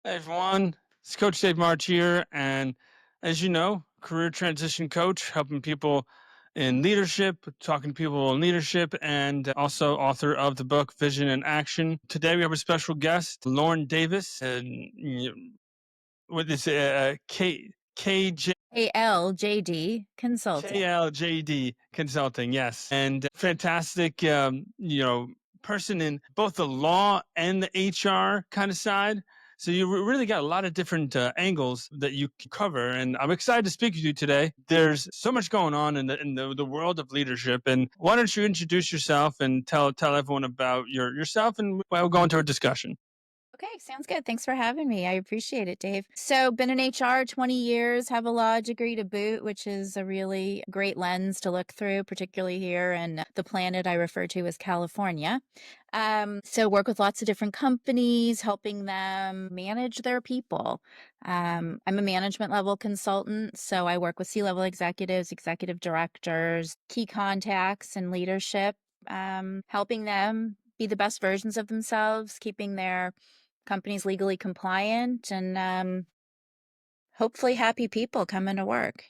Hey everyone, it's Coach Dave March here, and as you know, career transition coach, helping people in leadership, talking to people in leadership, and also author of the book Vision and Action. Today we have a special guest, Lauren Davis, and with this KJ KLJD Consulting. KLJD Consulting, yes, and fantastic, person in both the law and the HR kind of side. So you really got a lot of different angles that you can cover, and I'm excited to speak with you today. There's so much going on in the world of leadership, and why don't you introduce yourself and tell everyone about yourself, and we'll go into a discussion. Okay, sounds good. Thanks for having me. I appreciate it, Dave. So, been in HR 20 years, have a law degree to boot, which is a really great lens to look through, particularly here in the planet I refer to as California. So, work with lots of different companies, helping them manage their people. I'm a management level consultant, so I work with C-level executives, executive directors, key contacts, and leadership, helping them be the best versions of themselves, keeping their company's legally compliant, and hopefully happy people coming to work.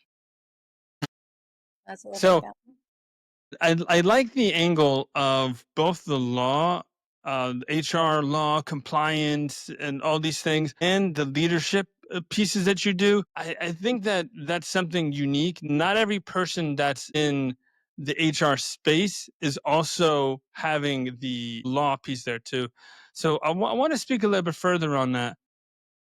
That's a little bit So about me. I like the angle of both the law, HR law, compliance, and all these things, and the leadership pieces that you do. I think that that's something unique. Not every person that's in the HR space is also having the law piece there too. So I want to speak a little bit further on that.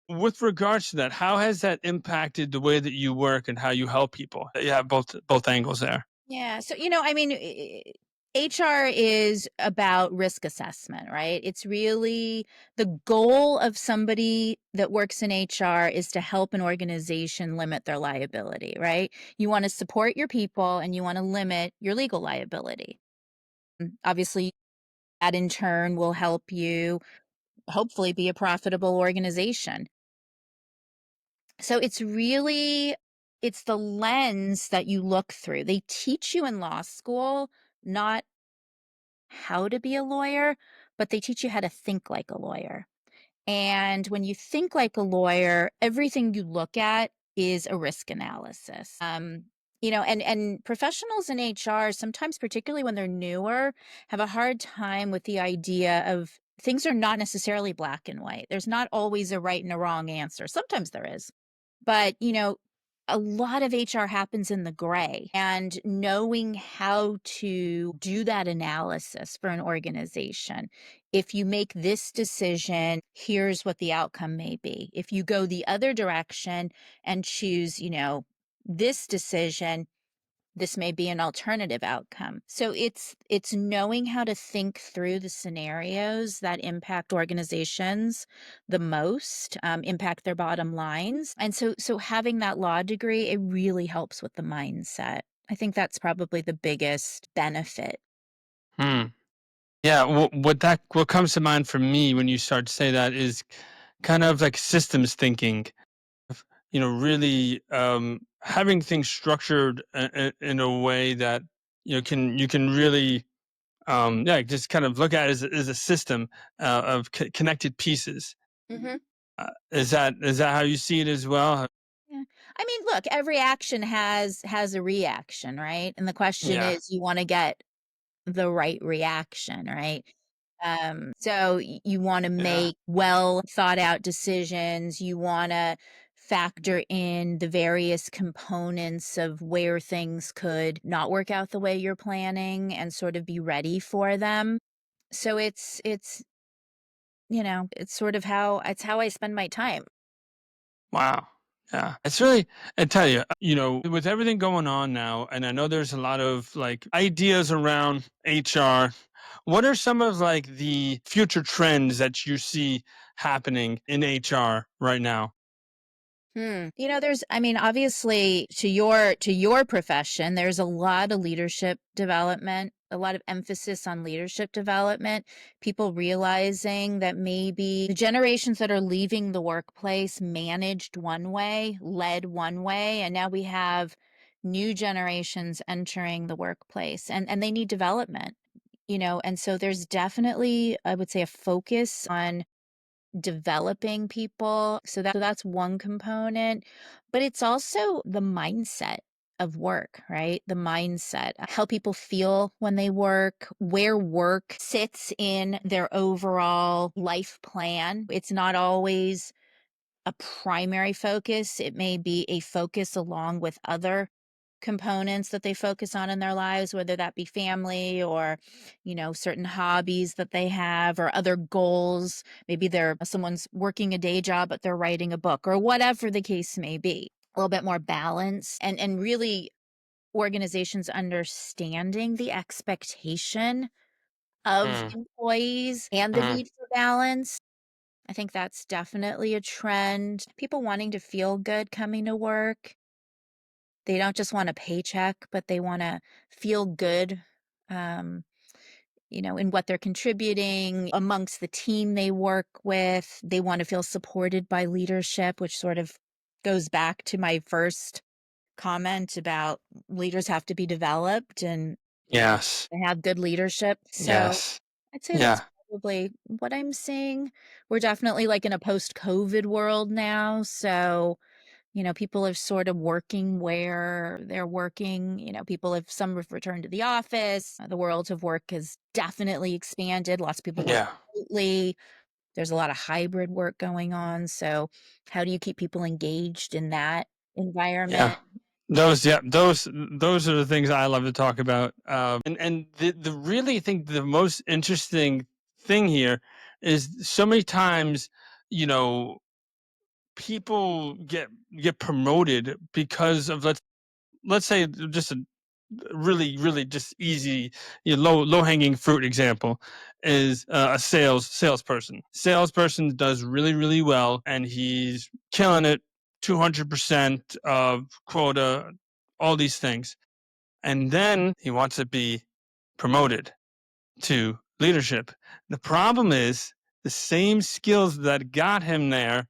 With regards to that, how has that impacted the way that you work and how you help people? You have both angles there. Yeah. So, I mean, HR is about risk assessment, right? It's really the goal of somebody that works in HR is to help an organization limit their liability, right? You want to support your people and you want to limit your legal liability. Obviously, that in turn will help you hopefully be a profitable organization. So it's the lens that you look through. They teach you in law school not how to be a lawyer, but they teach you how to think like a lawyer. And when you think like a lawyer, everything you look at is a risk analysis. And professionals in HR sometimes, particularly when they're newer, have a hard time with the idea of things are not necessarily black and white. There's not always a right and a wrong answer. Sometimes there is. But, a lot of HR happens in the gray, and knowing how to do that analysis for an organization. If you make this decision, here's what the outcome may be. If you go the other direction and choose, this decision, this may be an alternative outcome. So it's knowing how to think through the scenarios that impact organizations the most, impact their bottom lines. And so having that law degree, it really helps with the mindset. I think that's probably the biggest benefit. Hmm. Yeah, what comes to mind for me when you start to say that is kind of like systems thinking. Really having things structured in a way that you can really yeah, just kind of look at it as a system of connected pieces. Hmm. Is that how you see it as well? Yeah. I mean, look, every action has a reaction, right? And the question Yeah, is, you want to get the right reaction, right? So you want to yeah. make well thought out decisions. You want to factor in the various components of where things could not work out the way you're planning and sort of be ready for them. So it's sort of how I spend my time. Wow. Yeah. It's really, I tell you, with everything going on now, and I know there's a lot of like ideas around HR. What are some of like the future trends that you see happening in HR right now? I mean, obviously to your profession, there's a lot of leadership development, a lot of emphasis on leadership development, people realizing that maybe the generations that are leaving the workplace managed one way, led one way, and now we have new generations entering the workplace and they need development, and so there's definitely, I would say, a focus on developing people. So that's one component, but it's also the mindset of work, right? The mindset, how people feel when they work, where work sits in their overall life plan. It's not always a primary focus. It may be a focus along with other components that they focus on in their lives, whether that be family or, certain hobbies that they have or other goals. Maybe someone's working a day job, but they're writing a book or whatever the case may be. A little bit more balance and really organizations understanding the expectation of Mm, employees and the mhm. need for balance. I think that's definitely a trend. People wanting to feel good coming to work. They don't just want a paycheck, but they wanna feel good, um, in what they're contributing amongst the team they work with. They wanna feel supported by leadership, which sort of goes back to my first comment about leaders have to be developed and Yes. they have good leadership. So Yes. I'd say that's Yeah. probably what I'm seeing. We're definitely like in a post-COVID world now, so people are sort of working where they're working. Some have returned to the office. The world of work has definitely expanded. Lots of people work Yeah. remotely. There's a lot of hybrid work going on. So, how do you keep people engaged in that Yeah. environment? Those are the things I love to talk about. And the really think the most interesting thing here is so many times, you know, people get promoted because of let's say just a really just easy, low hanging fruit example is a salesperson. Salesperson does really well, and he's killing it, 200% of quota, all these things, and then he wants to be promoted to leadership. The problem is the same skills that got him there,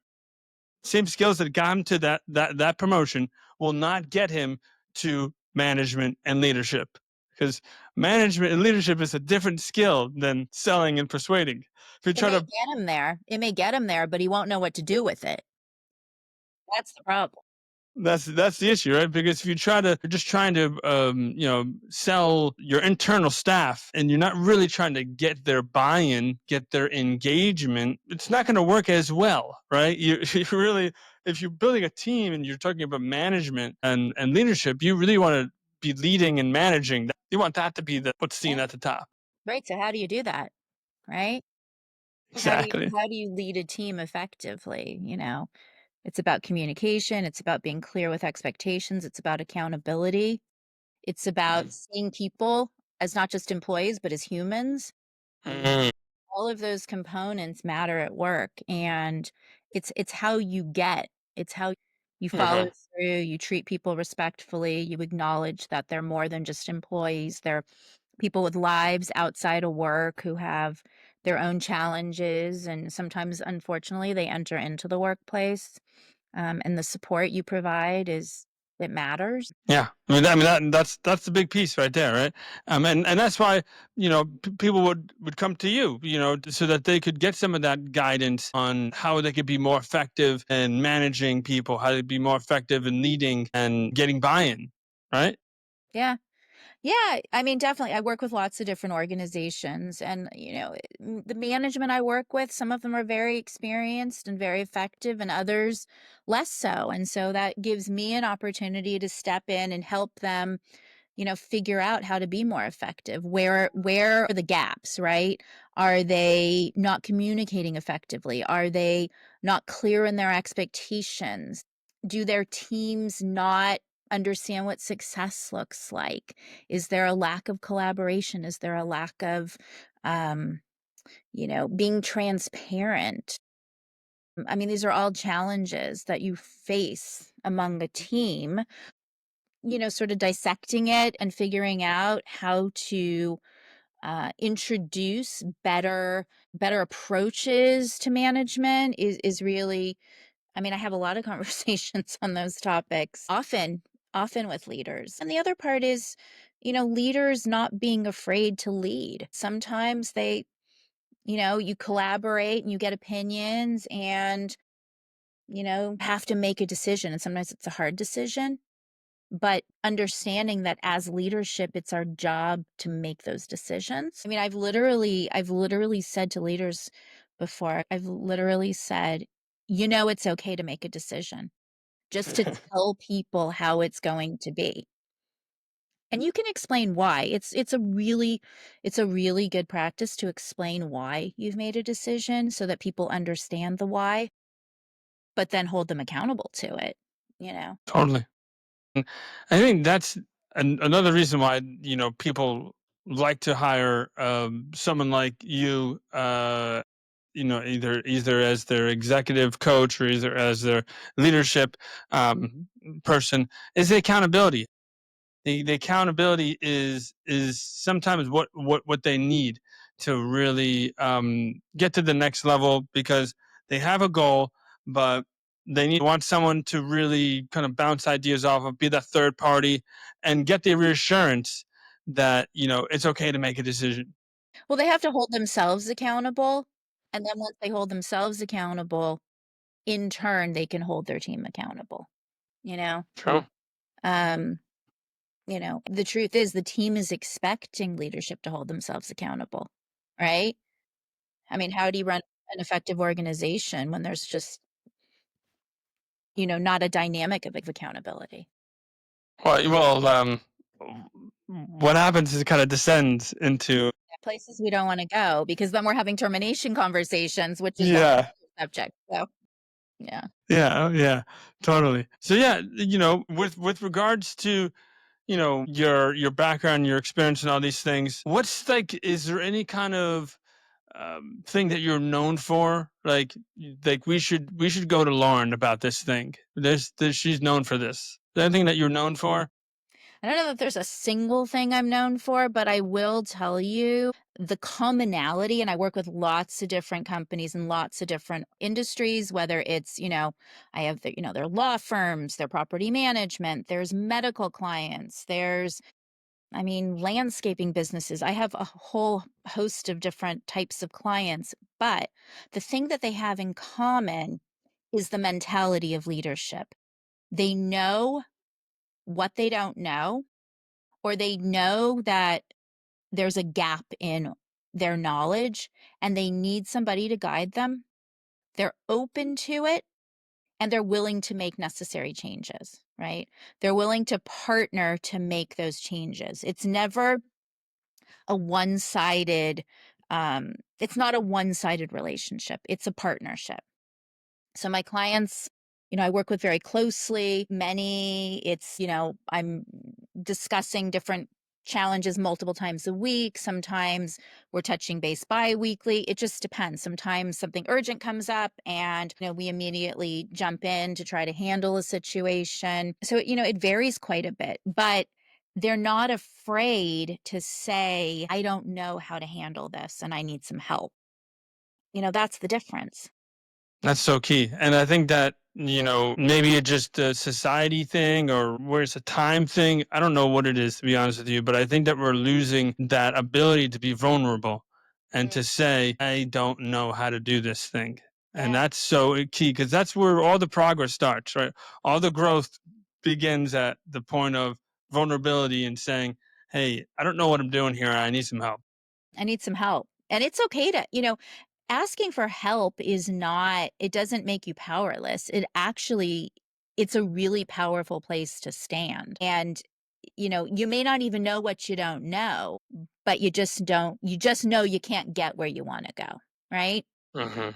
same skills that got him to that promotion will not get him to management and leadership, because management and leadership is a different skill than selling and persuading. If you It try may to get him there. It may get him there, but he won't know what to do with it. That's the problem. That's the issue, right? Because if you try to you're just trying to sell your internal staff, and you're not really trying to get their buy-in, get their engagement, it's not going to work as well, right? You really, if you're building a team and you're talking about management and leadership, you really want to be leading and managing. You want that to be what's seen Yeah. at the top. Right. So how do you do that? Right? How do you Exactly. how do you lead a team effectively? It's about communication, it's about being clear with expectations, it's about accountability. It's about seeing people as not just employees, but as humans. Mm, All of those components matter at work, and it's how you get. It's how you follow mhm. through, you treat people respectfully, you acknowledge that they're more than just employees. They're people with lives outside of work who have their own challenges, and sometimes, unfortunately, they enter into the workplace, and the support you provide is it matters. Yeah, I mean that's the big piece right there, right? And that's why people would come to you, so that they could get some of that guidance on how they could be more effective in managing people, how to be more effective in leading and getting buy-in, right? Yeah. Yeah, I mean, definitely. I work with lots of different organizations, and the management I work with, some of them are very experienced and very effective, and others less so. And so that gives me an opportunity to step in and help them, figure out how to be more effective. Where are the gaps, right? Are they not communicating effectively? Are they not clear in their expectations? Do their teams not understand what success looks like? Is there a lack of collaboration? Is there a lack of um, being transparent? I mean, these are all challenges that you face among the team, sort of dissecting it and figuring out how to introduce better approaches to management is really. I mean, I have a lot of conversations on those topics often with leaders. And the other part is, leaders not being afraid to lead. Sometimes You collaborate and you get opinions and, have to make a decision. And sometimes it's a hard decision, but understanding that as leadership, it's our job to make those decisions. I mean, I've literally said to leaders before, I've literally said, it's okay to make a decision, just to tell people how it's going to be. And you can explain why. It's a really good practice to explain why you've made a decision so that people understand the why, but then hold them accountable to it, you know? Totally. I think that's another reason why people like to hire someone like you. Either as their executive coach or either as their leadership person is the accountability. The accountability is sometimes what they need to really get to the next level because they have a goal, but they want someone to really kind of bounce ideas off of, be that third party, and get the reassurance that it's okay to make a decision. Well, they have to hold themselves accountable, and then once they hold themselves accountable, in turn, they can hold their team accountable, you know? True. Um, the truth is the team is expecting leadership to hold themselves accountable, right? I mean, how do you run an effective organization when there's just, not a dynamic of accountability? What happens is it kind of descends into Places we don't wanna go because then we're having termination conversations, which is a whole yeah. other subject, so, yeah. Yeah, oh, yeah, totally. So yeah, with regards to your background, your experience, and all these things, what's like? Is there any kind of thing that you're known for? Like we should go to Lauren about this thing. There's she's known for this. Is there anything that you're known for? I don't know that there's a single thing I'm known for, but I will tell you the commonality, and I work with lots of different companies and lots of different industries, whether it's, I have their law firms, their property management, there's medical clients, landscaping businesses. I have a whole host of different types of clients, but the thing that they have in common is the mentality of leadership. They know what they don't know, or they know that there's a gap in their knowledge and they need somebody to guide them. They're open to it and they're willing to make necessary changes, right? They're willing to partner to make those changes. A one-sided it's not a one-sided relationship. It's a partnership. So my clients, I work with very closely. Many, I'm discussing different challenges multiple times a week. Sometimes we're touching base bi-weekly. It just depends. Sometimes something urgent comes up and, we immediately jump in to try to handle a situation. So, it varies quite a bit, but they're not afraid to say, I don't know how to handle this and I need some help. That's the difference. That's so key. And I think that, maybe it's just a society thing or where it's a time thing. I don't know what it is, to be honest with you, but I think that we're losing that ability to be vulnerable and Mm, to say, I don't know how to do this thing. And yeah. that's so key because that's where all the progress starts, right? All the growth begins at the point of vulnerability and saying, hey, I don't know what I'm doing here. I need some help. I need some help. And it's okay to, asking for help is not, it doesn't make you powerless. It's a really powerful place to stand. And, you may not even know what you don't know, but you just know you can't get where you want to go. Right. Hmm.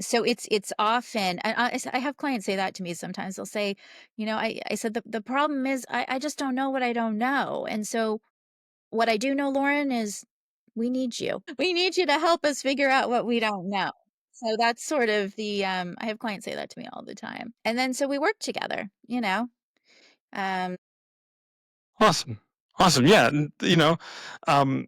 So it's often, and I have clients say that to me sometimes. They'll say, I said, the problem is I just don't know what I don't know. And so what I do know, Lauren, is we need you. We need you to help us figure out what we don't know. So that's sort of I have clients say that to me all the time. And then so we work together. Um, Awesome. Awesome. Yeah. Um,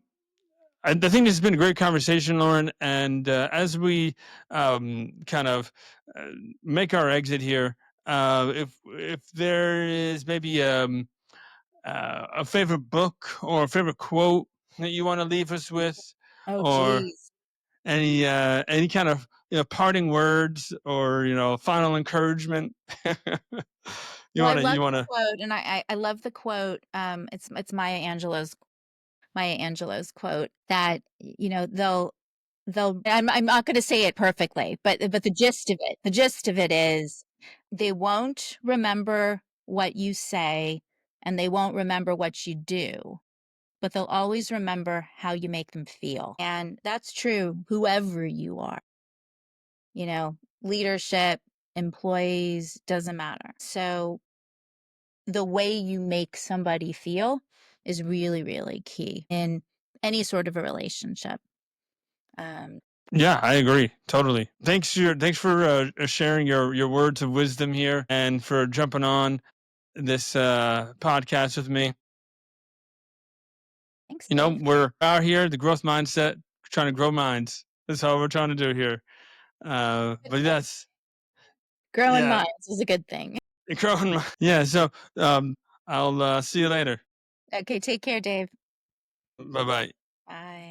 I think this has been a great conversation, Lauren. And as we kind of uh, make our exit here, if there is maybe a favorite book or a favorite quote that you want to leave us with, oh or geez. any kind of parting words or final encouragement? you Well, I want to love you want the to quote, and I love the quote, it's Maya Angelou's quote that, they'll I'm not gonna say it perfectly, but the gist of it is, they won't remember what you say, and they won't remember what you do, but they'll always remember how you make them feel, and that's true whoever you are, leadership, employees, doesn't matter. So, the way you make somebody feel is really, really key in any sort of a relationship. Um, Yeah, I agree totally. Thanks for sharing your words of wisdom here, and for jumping on this podcast with me. Thanks, Dave. We're out here, the growth mindset, trying to grow minds. That's all we're trying to do here. Good But thing. that's Growing yeah, minds is a good thing. growing. Yeah, so I'll see you later. Okay, take care, Dave. Bye bye. Bye.